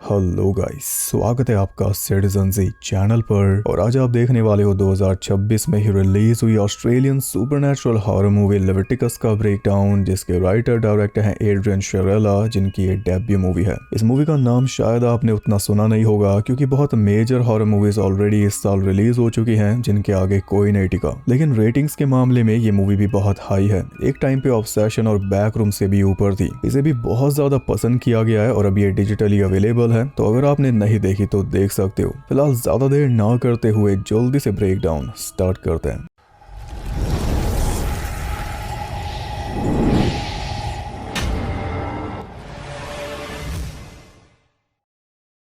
Hello guys, स्वागत है आपका सिटीजन जी चैनल पर। और आज आप देखने वाले हो 2026 में ही रिलीज हुई Australian supernatural horror movie Leviticus का ब्रेकडाउन, जिसके राइटर डायरेक्टर हैं एड्रियन शेरेला, जिनकी ये डेब्यू मूवी है। इस मूवी का नाम शायद आपने उतना सुना नहीं होगा क्योंकि बहुत मेजर हॉरर मूवीज ऑलरेडी इस साल रिलीज हो चुकी हैं जिनके आगे कोई नहीं टिका। लेकिन रेटिंग्स के मामले में ये मूवी भी बहुत हाई है। एक टाइम पे ऑब्सेशन और बैकरूम से भी ऊपर थी। इसे भी बहुत ज्यादा पसंद किया गया है और अब ये डिजिटली अवेलेबल है, तो अगर आपने नहीं देखी तो देख सकते हो। फिलहाल ज्यादा देर ना करते हुए जल्दी से ब्रेकडाउन स्टार्ट करते हैं।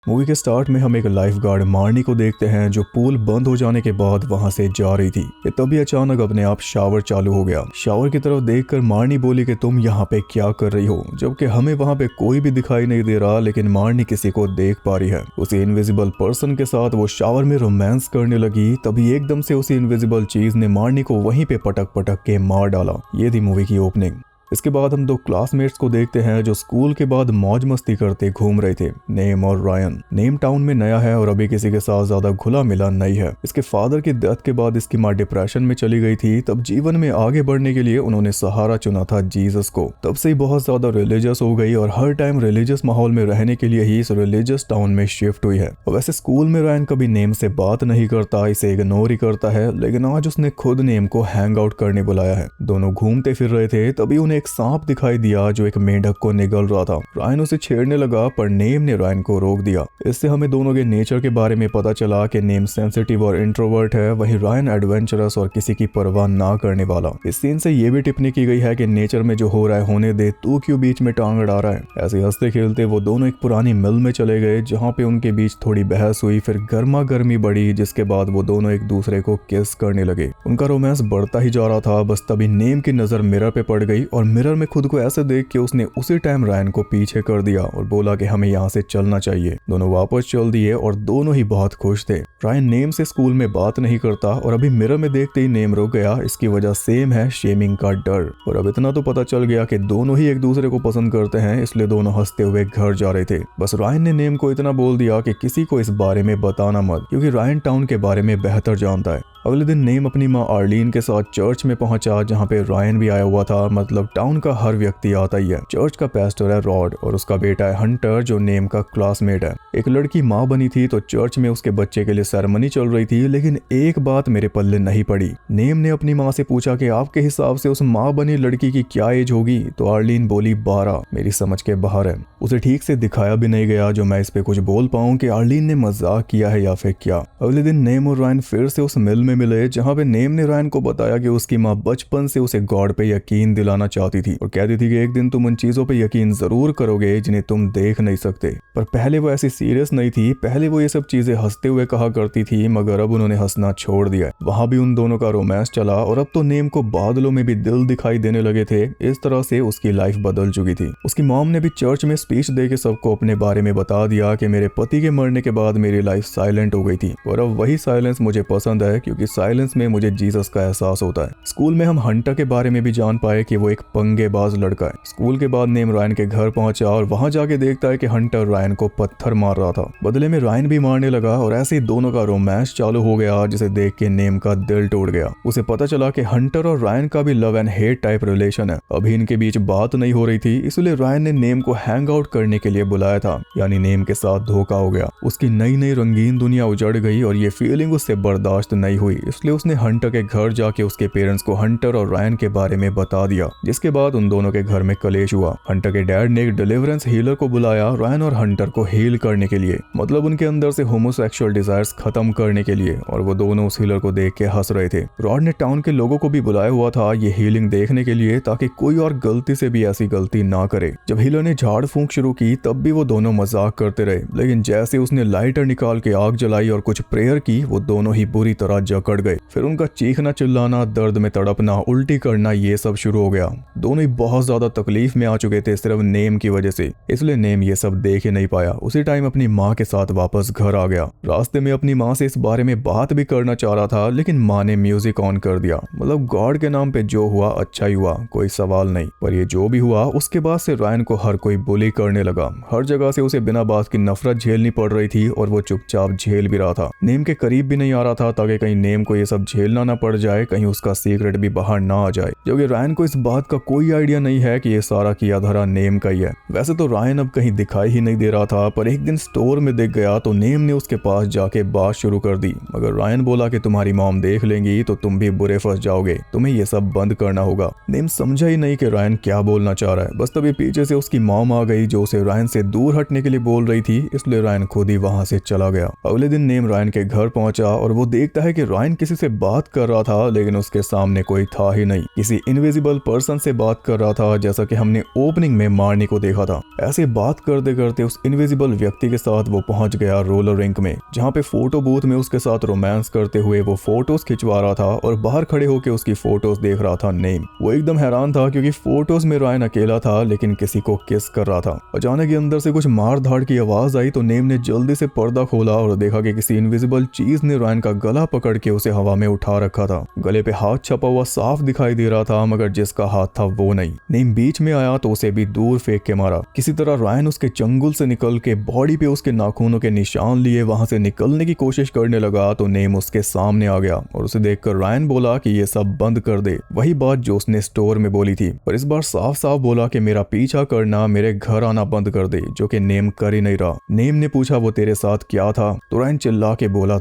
मूवी के स्टार्ट में हम एक लाइफ गार्ड मार्नी को देखते हैं जो पूल बंद हो जाने के बाद वहां से जा रही थी। ये तभी अचानक अपने आप शावर चालू हो गया। शावर की तरफ देखकर मार्नी बोली कि तुम यहाँ पे क्या कर रही हो, जबकि हमें वहां पे कोई भी दिखाई नहीं दे रहा, लेकिन मार्नी किसी को देख पा रही है। उसी इनविजिबल पर्सन के साथ वो शावर में रोमांस करने लगी। तभी एकदम से उसी इनविजिबल चीज ने मार्नी को वहीं पे पटक पटक के मार डाला। ये थी मूवी की ओपनिंग। इसके बाद हम दो क्लासमेट्स को देखते हैं जो स्कूल के बाद मौज मस्ती करते घूम रहे थे, नेम और रायन। नेम टाउन में नया है और अभी किसी के साथ ज्यादा घुला मिला नहीं है। इसके फादर की डेथ के बाद इसकी माँ डिप्रेशन में चली गई थी। तब जीवन में आगे बढ़ने के लिए उन्होंने सहारा चुना था जीसस को। तब से ही बहुत ज्यादा रिलीजियस हो गई और हर टाइम रिलीजियस माहौल में रहने के लिए ही इस रिलीजियस टाउन में शिफ्ट हुई है। वैसे स्कूल में रायन कभी नेम से बात नहीं करता, इसे इग्नोर ही करता है, लेकिन आज उसने खुद नेम को हैंग आउट करने बुलाया है। दोनों घूमते फिर रहे थे, तभी उन्हें एक सांप दिखाई दिया जो एक मेंढक को निगल रहा था। रायन उसे छेड़ने लगा पर नेम ने रायन को रोक दिया। इससे हमें दोनों के नेचर के बारे में पता चला कि नेम सेंसिटिव और इंट्रोवर्ट है, वहीं रायन एडवेंचरस और किसी की परवाह ना करने वाला। इस सीन से ये भी टिप्पणी की गई है कि नेचर में जो हो रहा है होने दे, तू क्यों बीच में टांग अड़ा रहा है। ऐसे हंसते खेलते वो दोनों एक पुरानी मिल में चले गए जहाँ पे उनके बीच थोड़ी बहस हुई, फिर गर्मा गर्मी बढ़ी, जिसके बाद वो दोनों एक दूसरे को किस करने लगे। उनका रोमांस बढ़ता ही जा रहा था। बस तभी नेम की नजर मिरर पे पड़ गई और मिरर में खुद को ऐसे देख के उसने उसी टाइम रायन को पीछे कर दिया और बोला कि हमें यहाँ से चलना चाहिए। दोनों वापस चल दिए और दोनों ही बहुत खुश थे। रायन नेम से स्कूल में बात नहीं करता और अभी मिरर में देखते ही नेम रुक गया। इसकी वजह सेम है, शेमिंग का डर। और अब इतना तो पता चल गया कि दोनों ही एक दूसरे को पसंद करते हैं, इसलिए दोनों हंसते हुए घर जा रहे थे। बस रायन ने नेम को इतना बोल दिया कि किसी को इस बारे में बताना मत, क्योंकि रायन टाउन के बारे में बेहतर जानता है। अगले दिन नेम अपनी माँ आर्लीन के साथ चर्च में पहुंचा जहां पे रायन भी आया हुआ था। मतलब टाउन का हर व्यक्ति आता ही है। चर्च का पेस्टर है रॉड और उसका बेटा है हंटर जो नेम का क्लासमेट है। एक लड़की माँ बनी थी तो चर्च में उसके बच्चे के लिए सेरेमनी चल रही थी, लेकिन एक बात मेरे पल्ले नहीं पड़ी। नेम ने अपनी माँ से पूछा कि आपके हिसाब से उस माँ बनी लड़की की क्या एज होगी, तो आर्लीन बोली 12। मेरी समझ के बाहर है। उसे ठीक से दिखाया भी नहीं गया जो मैं इस पे कुछ बोल पाऊं कि आर्लीन ने मजाक किया है या फिर क्या। अगले दिन नेम और रायन फिर से उस मिल में मिले जहां पे नेम ने रायन को बताया कि उसकी माँ बचपन से उसे गॉड पे यकीन दिलाना चाहती थी और कहती थी कि एक दिन तुम उन चीजों पे यकीन जरूर करोगे जिन्हें तुम देख नहीं सकते। पर पहले वो ऐसी सीरियस नहीं थी। पहले वो ये सब चीजें हंसते हुए कहा करती थी, मगर अब उन्होंने हंसना छोड़ दिया। वहां भी उन दोनों का रोमांस चला और अब तो नेम को बादलों में भी दिल दिखाई देने लगे थे। इस तरह से उसकी लाइफ बदल चुकी थी। उसकी मॉम ने भी चर्च में स्पीच दे के सबको अपने बारे में बता दिया कि मेरे पति के मरने के बाद मेरी लाइफ साइलेंट हो गई थी और अब वही साइलेंस मुझे पसंद है, क्योंकि साइलेंस में मुझे जीसस का एहसास होता है। स्कूल में हम हंटर के बारे में भी जान पाए कि वो एक पंगेबाज लड़का है। स्कूल के बाद नेम रायन के घर पहुंचा और वहां जाके देखता है कि हंटर रायन को पत्थर मार रहा था। बदले में रायन भी मारने लगा और ऐसे ही दोनों का रोमांस चालू हो गया, जिसे देख के नेम का दिल टूट गया। उसे पता चला कि हंटर और रायन का भी love and hate type relation है। अभी इनके बीच बात नहीं हो रही थी, इसलिए रायन ने नेम को हैंग आउट करने के लिए बुलाया था। यानी नेम के साथ धोखा हो गया। उसकी नई नई रंगीन दुनिया उजड़ गई और ये फीलिंग उससे बर्दाश्त नहीं हुई, इसलिए उसने हंटर के घर जाके उसके पेरेंट्स को हंटर और रायन के बारे में बता दिया, जिसके बाद उन दोनों के घर में कलेश हुआ। हंटर के डैड ने एक डिलीवरेंस हीलर को बुलाया रायन और हंटर को हील करने के लिए, मतलब उनके अंदर से होमोसेक्सुअल डिजायर्स खत्म करने के लिए, और वो दोनों उस हीलर को देख के हंस रहे थे। रॉड ने टाउन के लोगों को भी बुलाया हुआ था ये हीलिंग देखने के लिए, ताकि कोई और गलती से भी ऐसी गलती ना करे। जब हीलर ने झाड़ फूंक शुरू की तब भी वो दोनों मजाक करते रहे, लेकिन जैसे उसने लाइटर निकाल के आग जलाई और कुछ प्रेयर की, वो दोनों ही बुरी तरह जकड़ गए। फिर उनका चीखना चिल्लाना, दर्द में तड़पना, उल्टी करना, ये सब शुरू हो गया। दोनों ही बहुत ज्यादा तकलीफ में आ चुके थे सिर्फ नेम की वजह से, इसलिए नेम ये सब देख ही नहीं पाया। उसी टाइम अपनी माँ के साथ वापस घर आ गया। रास्ते में अपनी माँ से इस बारे में बात भी करना चाह रहा था, लेकिन माँ ने म्यूजिक ऑन कर दिया। मतलब गॉड के नाम पे जो हुआ अच्छा ही हुआ, कोई सवाल नहीं। पर ये जो भी हुआ उसके बाद से रायन को हर कोई बुली करने लगा। हर जगह से उसे बिना बात की नफरत झेलनी पड़ रही थी और वो चुपचाप झेल भी रहा था। नेम के करीब भी नहीं आ रहा था ताकि कहीं नेम को ये सब झेलना ना पड़ जाए, कहीं उसका सीक्रेट भी बाहर ना आ जाए। क्योंकि रायन को इस बात का कोई आइडिया नहीं है कि ये सारा किया धरा नेम का ही है। वैसे तो रायन अब कहीं दिखाई ही नहीं दे रहा था, पर एक दिन स्टोर में दिख गया तो नेम ने उसके पास जाके बात शुरू कर दी। मगर रायन बोला कि तुम्हारी मॉम देख लेंगी तो तुम भी बुरे फंस जाओगे, तुम्हें ये सब बंद करना होगा। नेम समझा ही नहीं कि रायन क्या बोलना चाह रहा है। बस तभी पीछे से उसकी मॉम आ गई जो उसे रायन से दूर हटने के लिए बोल रही थी, इसलिए रायन खुद ही वहां से चला गया। अगले दिन नेम रायन के घर पहुंचा और वो देखता है कि रायन किसी से बात कर रहा था, लेकिन उसके सामने कोई था ही नहीं। किसी इनविजिबल पर्सन से बात कर रहा था, जैसा कि हमने ओपनिंग में मार्नी को देखा था। ऐसे बात करते करते उस इनविजिबल व्यक्ति के साथ वो पहुंच गया रोलर रिंक में, जहां पे फोटो बूथ में उसके साथ रोमांस करते हुए वो फोटोज खिंचवा रहा था और बाहर खड़े होकर उसकी फोटोज देख रहा था नेम। वो एकदम हैरान था क्योंकि फोटोज में रायन अकेला था लेकिन किसी को किस कर रहा था। अचानक अंदर से कुछ मार धाड़ की आवाज आई तो नेम ने जल्दी से पर्दा खोला और देखा कि किसी इनविजिबल चीज ने रायन का गला पकड़ के उसे हवा में उठा रखा था। गले पे हाथ छपा हुआ साफ दिखाई दे रहा था, मगर जिसका हाथ था वो नहीं। नेम बीच में आया तो उसे भी दूर फेंक के मारा। किसी तरह रायन उसके चंगुल से निकल के बॉडी पे उसके नाखूनों के निशान लिए वहां से निकलने की कोशिश करने लगा तो नेम उसके सामने आ गया और उसे देखकर रायन बोला कि ये सब बंद कर दे। वही बात जो उसने स्टोर में बोली थी, पर इस बार साफ साफ बोला कि मेरा पीछा करना, मेरे घर आना बंद कर दे, जो कि नेम कर ही नहीं रहा। नेम ने पूछा वो तेरे साथ क्या था, तो रायन चिल्ला के बोला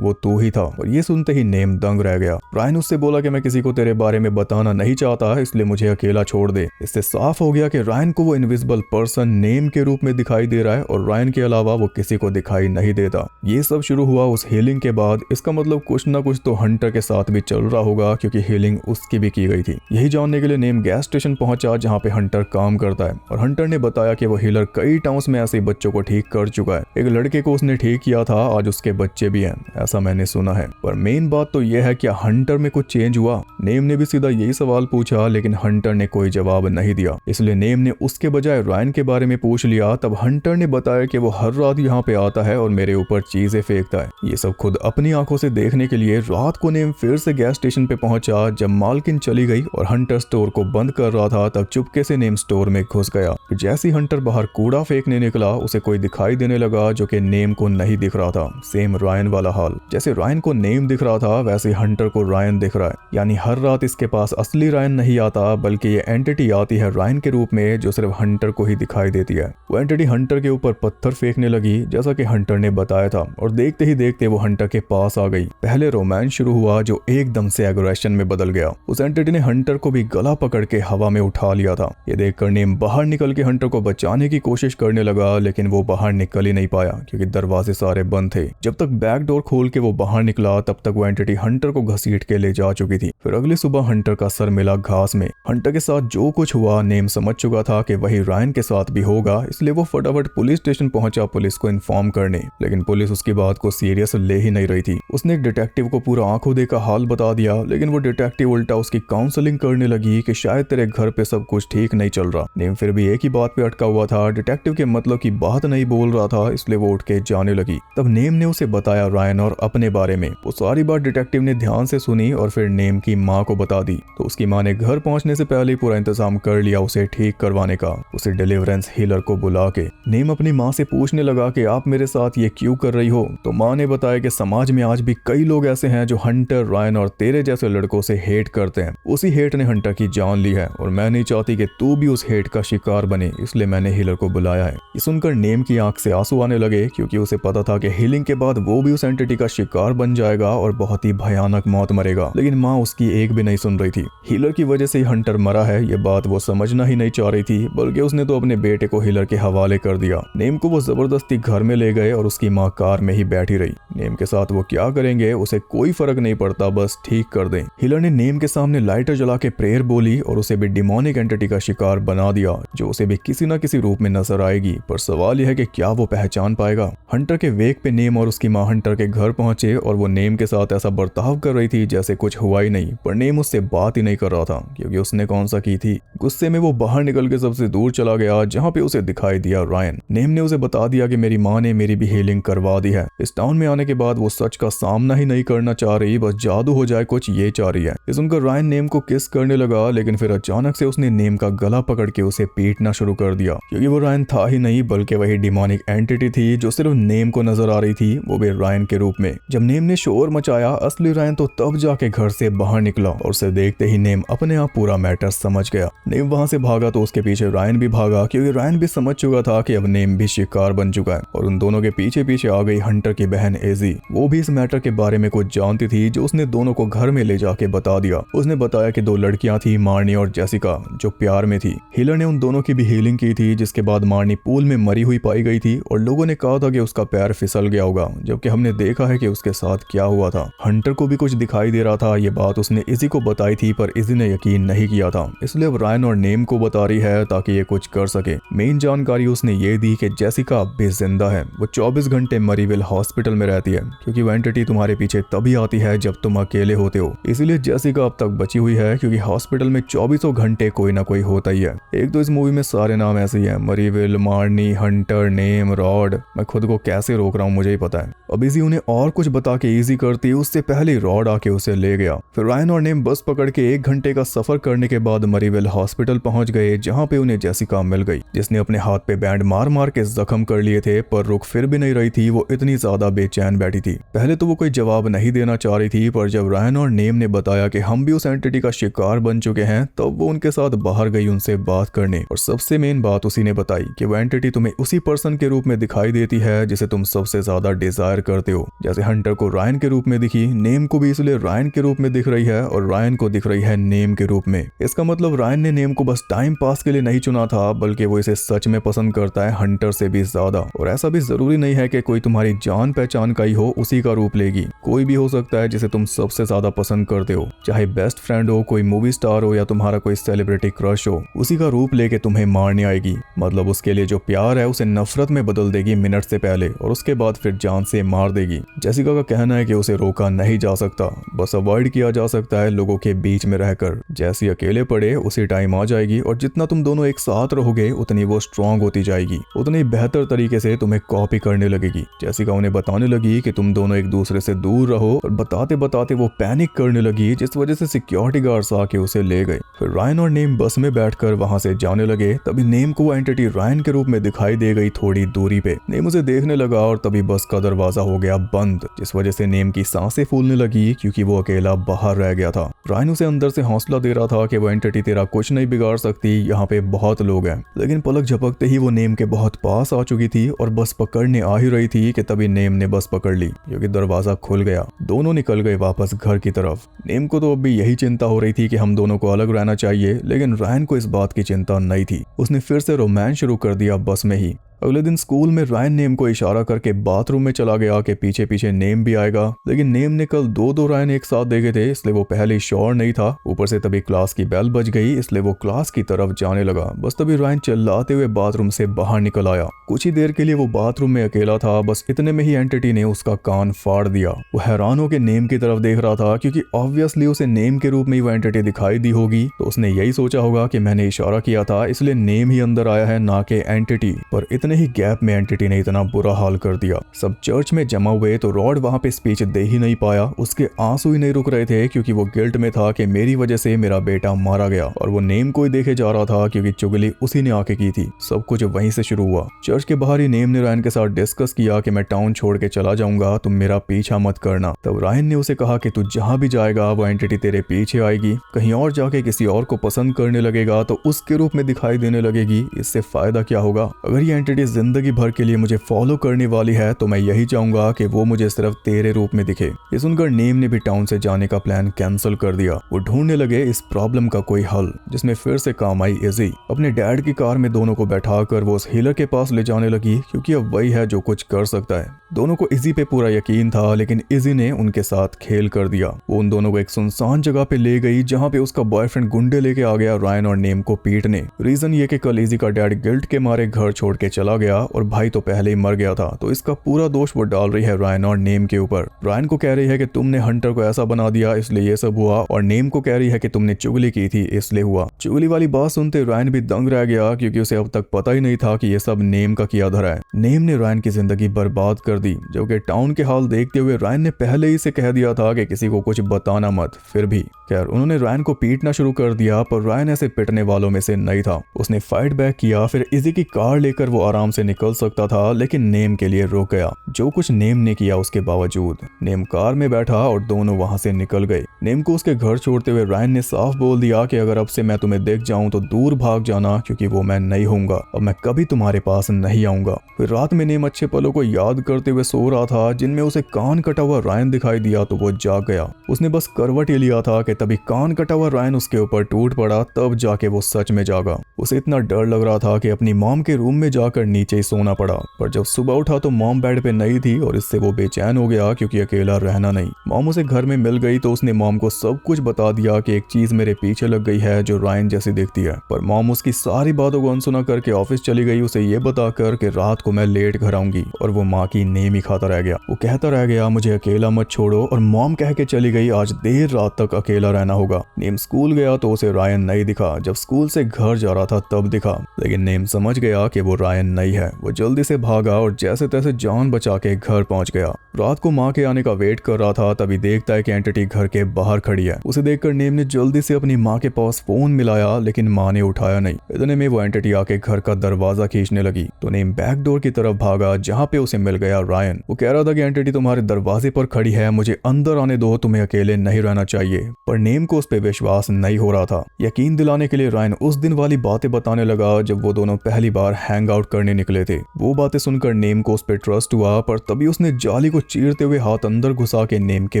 वो तू ही था। और ये सुनते ही नेम दंग रह गया। रायन उससे बोला कि मैं किसी को तेरे बारे में बताना नहीं चाहता, इसलिए मुझे अकेला छोड़ दे। इससे साफ हो गया कि रायन को वो इनविजिबल पर्सन नेम के रूप में दिखाई दे रहा है और रायन के अलावा वो किसी को दिखाई नहीं देता। ये सब शुरू हुआ उस हीलिंग के बाद। इसका मतलब कुछ ना कुछ तो हंटर के साथ भी चल रहा होगा, क्योंकि हीलिंग उसकी भी की गई थी। यही जानने के लिए नेम गैस स्टेशन पहुंचा जहाँ पे हंटर काम करता है, और हंटर ने बताया कि वो हीलर कई टाउन्स में ऐसे बच्चों को ठीक कर चुका है। एक लड़के को उसने ठीक किया था, आज उसके बच्चे भी हैं, ऐसा मैंने सुना है। पर मेन बात तो यह है कि हंटर में कुछ चेंज हुआ। नेम ने भी सीधा यही सवाल पूछा, लेकिन हंटर ने कोई जवाब नहीं दिया। इसलिए नेम ने उसके बजाय रायन के बारे में पूछ लिया। तब हंटर ने बताया कि वो हर रात यहाँ पे आता है और मेरे ऊपर चीजें फेंकता है। ये सब खुद अपनी आंखों से देखने के लिए रात को नेम फिर से गैस स्टेशन पे पहुंचा। जब मालकिन चली गई और हंटर स्टोर को बंद कर रहा था, तब चुपके से नेम स्टोर में घुस गया। जैसे ही हंटर बाहर कूड़ा फेंकने निकला, उसे कोई दिखाई देने लगा जो कि नेम को नहीं दिख रहा था। सेम रायन वाला हाल, जैसे रायन को नेम दिख रहा था वैसे हंटर को रायन दिख रहा है। यानी हर रात इसके पास असली रायन नहीं आता, बल्कि ये एंटिटी आती है रायन के रूप में, जो सिर्फ हंटर को ही दिखाई देती है। वो एंटिटी हंटर के ऊपर पत्थर फेंकने लगी, जैसा कि हंटर ने बताया था, और देखते ही देखते वो हंटर के पास आ गई। पहले रोमांस शुरू हुआ जो एकदम से एग्रेशन में बदल गया। उस एंटिटी ने हंटर को भी गला पकड़ के हवा में उठा लिया था। ये देखकर नेम बाहर निकल के हंटर को बचाने की कोशिश करने लगा, लेकिन वो बाहर निकल ही नहीं पाया क्योंकि दरवाजे सारे बंद थे। जब तक बैक डोर खोल के वो बाहर निकला, तब तक वो एंटिटी हंटर को घसीट के ले जा चुकी थी। फिर अगली सुबह हंटर का सर मिला घास में। हंटर के साथ जो कुछ हुआ नेम समझ चुका था कि वही रायन के साथ भी होगा, इसलिए वो फटाफट पुलिस स्टेशन पहुंचा पुलिस को इन्फॉर्म करने। लेकिन पुलिस उसकी बात को सीरियस ले ही नहीं रही थी। उसने एक डिटेक्टिव को पूरा आंखों देखा हाल बता दिया, लेकिन वो डिटेक्टिव उल्टा उसकी काउंसलिंग करने लगी कि शायद तेरे घर पे सब कुछ ठीक नहीं चल रहा। नेम फिर भी एक ही बात पे अटका हुआ था, डिटेक्टिव के मतलब की बात नहीं बोल रहा था, इसलिए वो उठ के जाने लगी। तब नेम ने उसे बताया रायन और अपने बारे में। वो सारी बात डिटेक्टिव ने ध्यान से सुनी और फिर नेम की माँ को बता दी। तो उसकी माँ ने घर पहुंचने से पहले पूरा इंतजाम कर लिया उसे ठीक करवाने का। उसे डिलीवरेंस हीलर को बुला के नेम अपनी माँ से पूछने लगा कि आप मेरे साथ ये क्यों कर रही हो। तो माँ ने बताया कि समाज में आज भी कई लोग ऐसे हैं जो हंटर, रायन और तेरे जैसे लड़कों से हेट करते हैं। उसी हेट ने हंटर की जान ली है और मैं नहीं चाहती कि तू भी उस हेट का शिकार बने, इसलिए मैंने हीलर को बुलाया है। ये सुनकर नेम की आंख से आंसू आने लगे, क्योंकि उसे पता था कि हीलिंग के बाद वो भी उस एंटिटी का शिकार बन जाएगा और बहुत ही भयानक मौत मरेगा। लेकिन माँ उसकी एक भी नहीं सुन रही थी। हीलर की वजह से ही हंटर मरा है, ये बात वो समझना ही नहीं चाह रही थी, बल्कि उसने तो अपने बेटे को हीलर के हवाले कर दिया। नेम को वो जबरदस्ती घर में ले गए और उसकी माँ कार में ही बैठी रही। नेम के साथ वो क्या करेंगे उसे कोई फर्क नहीं पड़ता, बस ठीक कर दें। हिलर ने नेम के सामने लाइटर जला के प्रेयर बोली और उसे भी डिमोनिक एंटिटी का शिकार बना दिया, जो उसे भी किसी न किसी रूप में नजर आएगी। पर सवाल यह है कि क्या वो पहचान पाएगा। हंटर के वेग पे नेम और उसकी माँ हंटर के घर पहुंचे और वो नेम के साथ ऐसा बर्ताव कर रही थी जैसे कुछ हुआ ही नहीं। पर नेम उससे बात ही नहीं कर रहा था, क्योंकि उसने कौन सा की थी। गुस्से में वो बाहर निकल के सबसे दूर चला गया, जहाँ पे उसे दिखाई दिया रायन। नेम ने उसे बता दिया कि मेरी माँ ने मेरी भी हीलिंग करवा दी है। इस टाउन में आने के बाद वो सच का सामना ही नहीं करना चाह रही, बस जादू हो जाए कुछ ये चाह रही है। ये सुनकर रायन नेम को किस करने लगा, लेकिन फिर अचानक से उसने नेम का गला पकड़ के उसे पीटना शुरू कर दिया, क्योंकि वो रायन था ही नहीं बल्कि वही डिमोनिक एंटिटी थी जो सिर्फ नेम को नजर आ रही थी, वो भी रायन के रूप में। जब नेम ने शोर मचाया, असली रायन तो तब जाके घर से बाहर निकला और उसे देखते ही नेम अपने आप पूरा मैटर समझ गया। नेम वहां से भागा तो उसके पीछे रायन भी भागा, क्योंकि रायन भी समझ चुका था कि अब नेम भी शिकार बन चुका है। और उन दोनों के पीछे पीछे आ गई हंटर की बहन एजी। वो भी इस मैटर के बारे में कुछ जानती थी, जो उसने दोनों को घर में ले जाके बता दिया। उसने बताया कि 2 लड़कियां थी, मार्नी और जेसिका, जो प्यार में थी। हिलर ने उन दोनों की भी हीलिंग की थी, जिसके बाद मार्नी पूल में मरी हुई पाई गई थी और लोगों ने कहा था कि उसका पैर फिसल गया होगा, जबकि हमने देखा है कि उसके साथ क्या हुआ था। हंटर को भी कुछ दिखाई दे रहा था। ये बात उसने इजी को बताई थी, पर इजी ने यकीन नहीं किया था, इसलिए अब रायन और नेम को बता रही है ताकि ये कुछ कर सके। मेन जानकारी उसने ये दी कि जेसिका अब भी जिंदा है। वो 24 घंटे मरीविल हॉस्पिटल में रहती है, क्योंकि वो एंटिटी तुम्हारे पीछे तभी आती है जब तुम अकेले होते हो। इसीलिए जेसिका अब तक बची हुई है, क्योंकि हॉस्पिटल में 24 घंटे कोई ना कोई होता ही है। एक तो इस मूवी में सारे नाम ऐसे ही हैं, मरीविल, मार्नी, हंटर, नेम, रॉड। मैं खुद को कैसे रोक रहा हूँ मुझे ही पता है। अब इजी उन्हें और कुछ बता के इजी करती, उससे पहले रॉड आके उसे ले गया। फिर रायन और नेम बस पकड़ के 1 घंटे का सफर करने के बाद मरीविल हॉस्पिटल पहुंच गए, जहाँ पे उन्हें जेसिका मिल गई, जिसने अपने हाथ पे बैंड मार मार के जख्म कर लिए थे, पर रुक फिर भी नहीं रही थी। वो इतनी ज्यादा बेचैन बैठी थी। पहले तो वो कोई जवाब नहीं देना चाह रही थी, पर जब रायन और नेम ने बताया कि हम भी उस एंटिटी का शिकार बन चुके हैं, तब वो उनके साथ बाहर गई उनसे बात करने। और सबसे मेन बात उसी ने बताई कि वो एंटिटी तुम्हें उसी पर्सन के रूप में दिखाई देती है जिसे तुम सबसे ज्यादा डिजायर करते हो। जैसे हंटर को रायन के रूप में दिखी, नेम को भी इसलिए रायन के रूप में दिख रही है और रायन को दिख रही है नेम के रूप में। इसका मतलब रायन ने नेम को बस टाइम पास के लिए नहीं चुना था, बल्कि वो इसे सच में पसंद करता है, हंटर से भी ज्यादा। और ऐसा भी जरूरी नहीं है कि कोई तुम्हारी जान पहचान का ही हो उसी का रूप लेगी। कोई भी हो सकता है जिसे तुम सबसे ज्यादा पसंद करते हो, चाहे बेस्ट फ्रेंड हो, कोई मूवी स्टार हो या तुम्हारा कोई सेलिब्रिटी क्रश हो, उसी का रूप लेके तुम्हें मारने आएगी। मतलब उसके लिए जो प्यार है उसे नफरत में बदल देगी मिनट से पहले, और उसके बाद फिर जान से मार देगी। जेसिका का कहना है कि उसे रोका नहीं जा सकता, बस अवॉइड किया जा सकता है लोगों के बीच में रहकर। जैसी अकेले पड़े उसी टाइम आ जाएगी, और जितना तुम दोनों एक साथ रहोगे उतनी वो स्ट्रांग होती जाएगी, उतनी बेहतर तरीके से तुम्हें कॉपी करने लगेगी। जेसिका उन्हें बताने लगी कि तुम दोनों एक दूसरे से दूर रहो, और बताते बताते वो पैनिक करने लगी, जिस वजह से सिक्योरिटी गार्ड्स आके उसे ले गए। फिर रायन और नेम बस में बैठकर वहां से जाने लगे। तभी नेम को वो एंटिटी रायन के रूप में दिखाई दे गई थोड़ी दूरी पे। नेम उसे देखने लगा और तभी बस का दरवाजा हो गया बंद, जिस वजह से नेम की सांसें फूलने लगी, क्योंकि वो अकेला बाहर रह गया था। रायन उसे अंदर से हौसला दे रहा था कि वो एंटिटी तेरा कुछ नहीं बिगाड़ सकती, यहाँ पे बहुत लोग हैं। लेकिन पलक झपकते ही वो नेम के बहुत पास आ चुकी थी और बस पकड़ने आ ही रही थी कि तभी नेम ने बस पकड़ ली, क्योंकि दरवाजा खुल गया। दोनों निकल गए वापस घर की तरफ। नेम को तो अब भी यही चिंता हो रही थी कि हम दोनों को अलग रहना चाहिए, लेकिन रायन को इस बात की चिंता नहीं थी। उसने फिर से रोमांस शुरू कर दिया बस में ही। अगले दिन स्कूल में रायन नेम को इशारा करके बाथरूम में चला गया कि पीछे पीछे नेम भी आएगा, लेकिन नेम ने कल दो रायन एक साथ देखे थे, इसलिए वो पहले श्योर नहीं था। ऊपर से तभी क्लास की बेल बज गई, इसलिए वो क्लास की तरफ जाने लगा। बस तभी रायन चिल्लाते हुए बाथरूम से बाहर निकल आया। कुछ ही देर के लिए वो बाथरूम में अकेला था, बस इतने में ही एंटिटी ने उसका कान फाड़ दिया। वो हैरान होकर नेम की तरफ देख रहा था, क्योंकि ऑब्वियसली उसे नेम के रूप में ही वो एंटिटी दिखाई दी होगी, तो उसने यही सोचा होगा कि मैंने इशारा किया था इसलिए नेम ही अंदर आया है, ना कि एंटिटी। पर इतने ही गैप में एंटिटी ने इतना बुरा हाल कर दिया। सब चर्च में जमा हुए तो रॉड वहां पे स्पीच दे ही नहीं पाया। उसके आंसू ही नहीं रुक रहे थे, क्योंकि वो गिल्ट में था कि मेरी वजह से मेरा बेटा मारा गया, और वो नेम को ही देखे जा रहा था, क्योंकि चुगली उसी ने आके की थी। सब कुछ वहीं से शुरू हुआ। चर्च के बाहर ही नेम ने रायन के साथ डिस्कस किया कि मैं टाउन छोड़ के चला जाऊंगा, तुम मेरा पीछा मत करना। तब रायन ने उसे कहा कि तू जहां भी जाएगा वो एंटिटी तेरे पीछे आएगी, कहीं और जाके किसी और को पसंद करने लगेगा तो उसके रूप में दिखाई देने लगेगी। इससे फायदा क्या होगा? अगर ये एंटिटी आगे जिंदगी भर के लिए मुझे फॉलो करने वाली है तो मैं यही चाहूंगा कि वो मुझे सिर्फ तेरे रूप में दिखे। ये सुनकर नेम ने भी टाउन से जाने का प्लान कैंसिल कर दिया। वो ढूंढने लगे इस प्रॉब्लम का कोई हल, जिसमें फिर से काम आई इजी। अपने डैड की कार में दोनों को बैठाकर वो उस हीलर के पास ले जाने लगी, क्योंकि अब वही है जो कुछ कर सकता है। दोनों को इजी पे पूरा यकीन था, लेकिन इजी ने उनके साथ खेल कर दिया। वो उन दोनों को एक सुनसान जगह पे ले गई, जहाँ पे उसका बॉयफ्रेंड गुंडे लेके आ गया रायन और नेम को पीटने। रीजन ये कि कल इजी का डैड गिल्ट के मारे घर छोड़ के चला गया और भाई तो पहले ही मर गया था, तो इसका पूरा दोष वो डाल रही है रायन और नेम के ऊपर। रायन को कह रही है कि तुमने हंटर को ऐसा बना दिया इसलिए ये सब हुआ, और नेम को कह रही है कि तुमने चुगली की थी इसलिए हुआ। चुगली वाली बात सुनते रायन भी दंग रह गया, क्योंकि उसे अब तक पता ही नहीं था कि ये सब नेम का किया धरा है। नेम ने रायन की जिंदगी बर्बाद कर दी, जो कि टाउन के हाल देखते हुए रायन ने पहले ही से कह दिया था कि किसी को कुछ बताना मत। फिर भी खैर उन्होंने रायन को पीटना शुरू कर दिया, पर रायन ऐसे पिटने वालों में से नहीं था। उसने फाइट बैक किया। फिर इजी की कार लेकर वो आराम से निकल सकता था, लेकिन नेम के लिए रुक गया। जो कुछ नेम ने किया उसके बावजूद नेम कार में बैठा और दोनों वहां से निकल गए। नेम को उसके घर छोड़ते हुए रायन ने साफ बोल दिया कि अगर अब से मैं तुम्हें देख जाऊं तो दूर भाग जाना, क्योंकि वो मैं नहीं होऊंगा। अब मैं कभी तुम्हारे पास नहीं आऊंगा। फिर रात में नेम अच्छे पलों को याद करते हुए सो रहा था, जिनमें उसे कान कटा हुआ रायन दिखाई दिया तो वो जाग गया। उसने बस करवट ही लिया था कि तभी कान कटा हुआ रायन उसके ऊपर टूट पड़ा। तब जाके वो सच में जागा। उसे इतना डर लग रहा था कि अपनी मॉम के रूम में जाकर नीचे ही सोना पड़ा। पर जब सुबह उठा तो मॉम बेड पे नहीं थी, और इससे वो बेचैन हो गया, क्योंकि अकेला रहना नहीं। मॉम उसे घर में मिल गई तो उसने मॉम को सब कुछ बता दिया कि एक चीज मेरे पीछे लग गई है जो रायन जैसी दिखती है। पर मॉम उसकी सारी बातों को अनसुना करके ऑफिस चली गई, उसे ये बताकर कि रात को मैं लेट घर आऊंगी। और वो माँ की नेम ही खाता रह गया। वो कहता रह गया मुझे अकेला मत छोड़ो, और मॉम कह के चली गई आज देर रात तक अकेला रहना होगा। नेम स्कूल गया तो उसे रायन नहीं दिखा। जब स्कूल से घर जा रहा था तब दिखा, लेकिन नेम समझ गया कि वो रायन नहीं है। वो जल्दी से भागा और जैसे तैसे जान बचा के घर पहुंच गया। रात को माँ के आने का वेट कर रहा था, तभी देखता है कि एंटिटी घर के बाहर खड़ी है। उसे देखकर नेम ने जल्दी से अपनी माँ के पास फोन मिलाया, लेकिन माँ ने उठाया नहीं। इतने में वो एंटिटी आके घर का दरवाजा खींचने लगी, तो नेम बैक डोर की तरफ भागा, जहाँ पे उसे मिल गया रायन। वो कह रहा था कि एंटिटी तुम्हारे दरवाजे पर खड़ी है, मुझे अंदर आने दो, तुम्हें अकेले नहीं रहना चाहिए। पर नेम को उस पर विश्वास नहीं हो रहा था। यकीन दिलाने के लिए रायन उस दिन वाली बातें बताने लगा जब वो दोनों पहली बार हैंग आउट करने निकले थे। वो बातें सुनकर नेम को उस पर ट्रस्ट हुआ, पर तभी उसने जाली को चीरते हुए हाथ अंदर घुसा के नेम के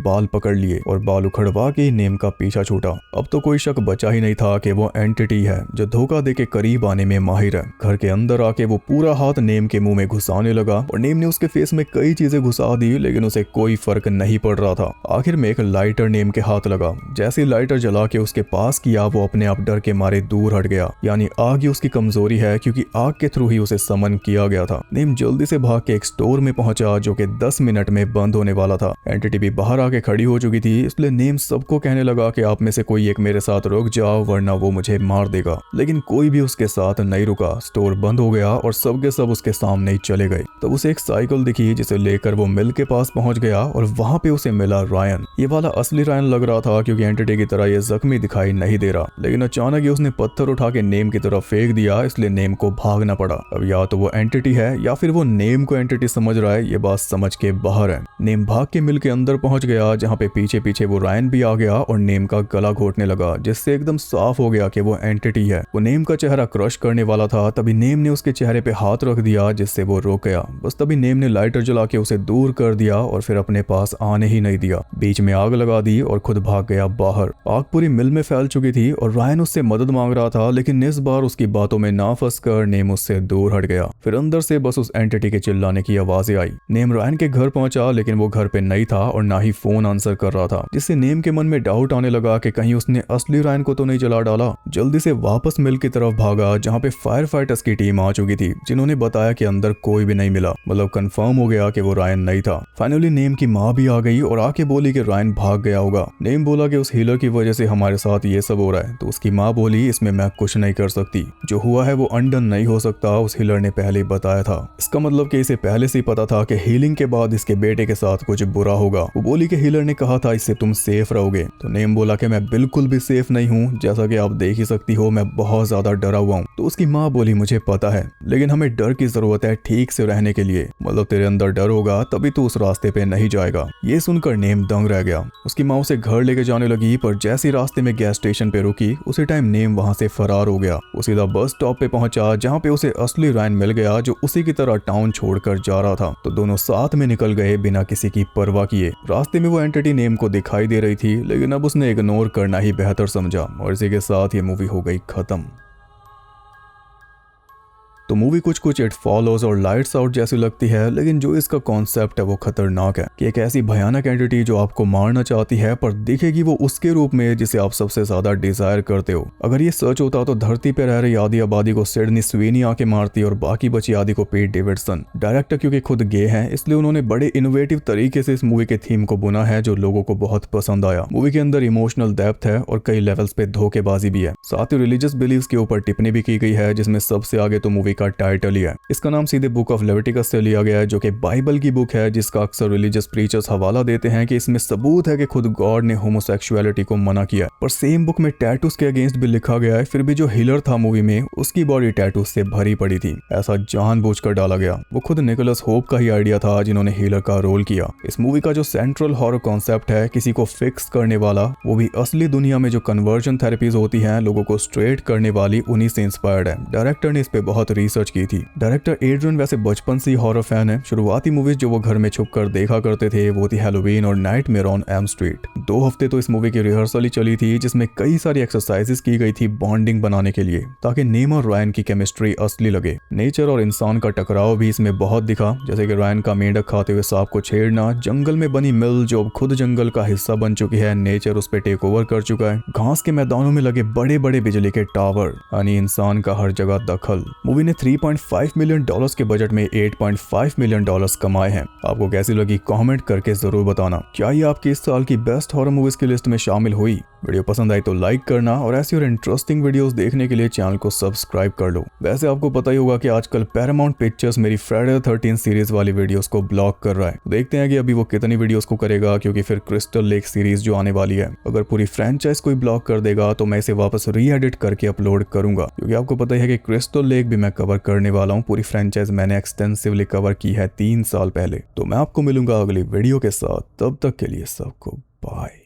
बाल पकड़ लिए और बाल उखड़वा के नेम का पीछा छूटा। अब तो कोई शक बचा ही नहीं था कि वो एंटिटी है जो धोखा देके करीब आने में माहिर है। घर के अंदर आके वो पूरा हाथ नेम के मुंह में घुसाने लगा, और नेम ने उसके फेस में कई चीजें घुसा दी, लेकिन उसे कोई फर्क नहीं पड़ रहा था। आखिर में एक लाइटर नेम के हाथ लगा। जैसे लाइटर जला के उसके पास किया, वो अपने आप डर के मारे दूर हट गया। यानी आग ही उसकी कमजोरी है, क्योंकि आग के थ्रू ही उसे समन किया गया था। नेम जल्दी से भाग के एक स्टोर में पहुंचा, जो कि 10 मिनट में बंद होने वाला था। एंटिटी भी बाहर आके खड़ी हो चुकी थी, इसलिए नेम सबको कहने लगा कि आप में से कोई एक मेरे साथ रुक जाओ, वरना वो मुझे मार देगा। लेकिन कोई भी उसके साथ नहीं रुका। स्टोर बंद हो गया और सब के सब उसके सामने ही चले गए। तब उसे एक साइकिल दिखी, जिसे लेकर वो मिल के पास पहुंच गया, और वहां पे उसे मिला रायन। ये वाला असली रायन लग रहा था, क्योंकि एंटिटी की तरह ये जख्मी दिखाई नहीं दे रहा। लेकिन अचानक ही उसने पत्थर उठा के नेम की तरफ फेंक दिया, इसलिए नेम को भागना पड़ा। अब या तो वो एंटिटी है या फिर वो नेम को एंटिटी समझ रहा है। ये बात समझ के बाहर है। नेम भाग के मिल के अंदर पहुंच गया, जहाँ पे पीछे पीछे वो रायन भी आ गया और नेम का गला घोटने लगा, जिससे एकदम साफ हो गया कि वो एंटिटी है। वो नेम का चेहरा क्रश करने वाला था, तभी नेम ने उसके चेहरे पे हाथ रख दिया, जिससे वो रुक गया। बस तभी नेम ने लाइटर जला के उसे दूर कर दिया और फिर अपने पास आने ही नहीं दिया। बीच में आग लगा दी और खुद भाग गया बाहर। आग पूरी मिल में फैल चुकी थी और रायन उससे मदद मांग रहा था, लेकिन इस बार उसकी बातों में ना फंसकर नेम उससे दूर हट गया। फिर अंदर से बस उस एंटिटी के चिल्लाने की आवाजें आई। नेम रायन के घर पहुंचा, लेकिन वो घर पे नहीं था और ना ही फोन आंसर कर रहा था, जिससे नेम के मन में डाउट आने लगा कि कहीं उसने असली रायन को तो नहीं जला डाला। जल्दी से वापस मिल की तरफ भागा, जहाँ पे फायर फाइटर्स की टीम आ चुकी थी, जिन्होंने बताया कि अंदर कोई भी नहीं मिला। मतलब कंफर्म हो गया कि वो रायन नहीं था। फाइनली नेम की माँ भी आ गई और आके बोली कि रायन भाग गया होगा। नेम बोला कि उस हीलर की वजह से हमारे साथ ये सब हो रहा है। तो उसकी माँ बोली इसमें मैं कुछ नहीं कर सकती, जो हुआ है वो अनडन नहीं हो सकता, उस हीलर ने पहले बताया था। इसका मतलब कि इसे पहले से ही पता था कि हीलिंग के बाद इसके बेटे के साथ कुछ बुरा होगा। वो बोली कि हीलर ने कहा था इससे तुम सेफ रहोगे। तो नेम बोला कि मैं बिल्कुल भी सेफ नहीं हूँ, जैसा कि आप देख ही सकती हो मैं बहुत ज्यादा डरा हुआ हूँ। तो उसकी माँ बोली मुझे पता है, लेकिन हमें डर की जरूरत है ठीक से रहने के लिए। मतलब तेरे अंदर डर होगा तभी तू उस रास्ते पे नहीं जाएगा। ये सुनकर नेम दंग रह गया। उसकी माँ उसे घर लेके जाने लगी, पर जैसी रास्ते में गैस स्टेशन पे रुकी, उसी टाइम नेम वहां से फरार हो गया। वो सीधा बस स्टॉप पे पहुंचा, जहाँ पे उसे असली रायन मिल गया जो उसी की तरह टाउन छोड़कर जा रहा था, तो दोनों साथ में निकल गए बिना किसी की परवाह किए। रास्ते में वो एंटिटी नेम को दिखाई दे रही थी, लेकिन अब उसने इग्नोर करना ही बेहतर समझा और इसी के साथ ये मूवी हो गई खत्म। तो मूवी कुछ इट फॉलोज और लाइट्स आउट जैसी लगती है, लेकिन जो इसका कॉन्सेप्ट है वो खतरनाक है कि एक ऐसी भयानक एंटिटी जो आपको मारना चाहती है पर दिखेगी वो उसके रूप में जिसे आप सबसे ज्यादा डिजायर करते हो। अगर ये सच होता तो धरती पर रह रही आधी आबादी को सिडनी स्वीनी आके मारती और बाकी बची आधी को पीट डेविडसन। डायरेक्टर क्योंकि खुद गे हैं इसलिए उन्होंने बड़े इनोवेटिव तरीके से इस मूवी के थीम को बुना है जो लोगों को बहुत पसंद आया। मूवी के अंदर इमोशनल डेप्थ है और कई लेवल्स पे धोखेबाजी भी है। साथ ही रिलीजियस बिलीव्स के ऊपर टिप्पणी भी की गई है, जिसमें सबसे आगे तो मूवी का टाइटल ही है। इसका नाम सीधे बुक ऑफ लेविटिकस से लिया गया है, जो कि बाइबल की बुक है, जिसका अक्सर रिलीजियस प्रीचर्स हवाला देते हैं कि इसमें सबूत है कि खुद गॉड ने होमोसेक्सुअलिटी को मना किया। पर सेम बुक में टैटूज के अगेंस्ट भी लिखा गया है, फिर भी जो हिलर था मूवी में उसकी बॉडी टैटूज से भरी पड़ी थी। ऐसा जानबूझकर डाला गया। वो खुद निकोलस होप का ही आइडिया था जिन्होंने हिलर का रोल किया। इस मूवी का जो सेंट्रल हॉरर कॉन्सेप्ट है किसी को फिक्स करने वाला, वो भी असली दुनिया में जो कन्वर्जन थेरेपीज होती हैं लोगों को स्ट्रेट करने वाली, उन्हीं से इंस्पायर्ड है। डायरेक्टर ने इस पे बहुत रिसर्च की थी। डायरेक्टर एड्रियन वैसे बचपन से ही हॉरर फैन है। शुरुआती मूवीज जो वो घर में छुप कर देखा करते थे वो थी हैलोवीन और नाइटमेयर ऑन एल्म स्ट्रीट। 2 हफ्ते तो इस मूवी की रिहर्सल ही चली थी, जिसमें कई सारी एक्सरसाइजेस की गई थी बॉन्डिंग बनाने के लिए, ताकि नेम और रायन की केमिस्ट्री असली लगे। नेचर और इंसान का टकराव भी इसमें बहुत दिखा, जैसे कि रायन का मेंढक खाते हुए सांप को छेड़ना, जंगल में बनी मिल जो अब खुद जंगल का हिस्सा बन चुकी है, नेचर उस पर टेक ओवर कर चुका है, घास के मैदानों में लगे बड़े बड़े बिजली के टावर, यानी इंसान का हर जगह दखल। मूवी ने $3.5 मिलियन के बजट में $8.5 मिलियन कमाए हैं। आपको कैसी लगी कमेंट करके जरूर बताना। क्या ये आपकी इस साल की बेस्ट हॉरर मूवीज की लिस्ट में शामिल हुई? वीडियो पसंद आई तो लाइक करना और ऐसी और इंटरेस्टिंग वीडियोस देखने के लिए चैनल को सब्सक्राइब कर लो। वैसे आपको पता ही होगा कि आजकल पैरामाउंट पिक्चर्स मेरी फ्राइडे 13 सीरीज वाली वीडियोस को ब्लॉक कर रहा है। देखते हैं कि अभी वो कितनी वीडियोस को करेगा, क्योंकि फिर क्रिस्टल लेक सीरीज जो आने वाली है, अगर पूरी फ्रेंचाइज कोई ब्लॉक कर देगा तो मैं इसे वापस री एडिट करके अपलोड करूंगा, क्योंकि आपको पता ही है कि क्रिस्टल लेक भी मैं कवर करने वाला हूँ। पूरी फ्रेंचाइज मैंने एक्सटेंसिवली कवर की है 3 साल पहले। तो मैं आपको मिलूंगा अगली वीडियो के साथ, तब तक के लिए सबको बाय।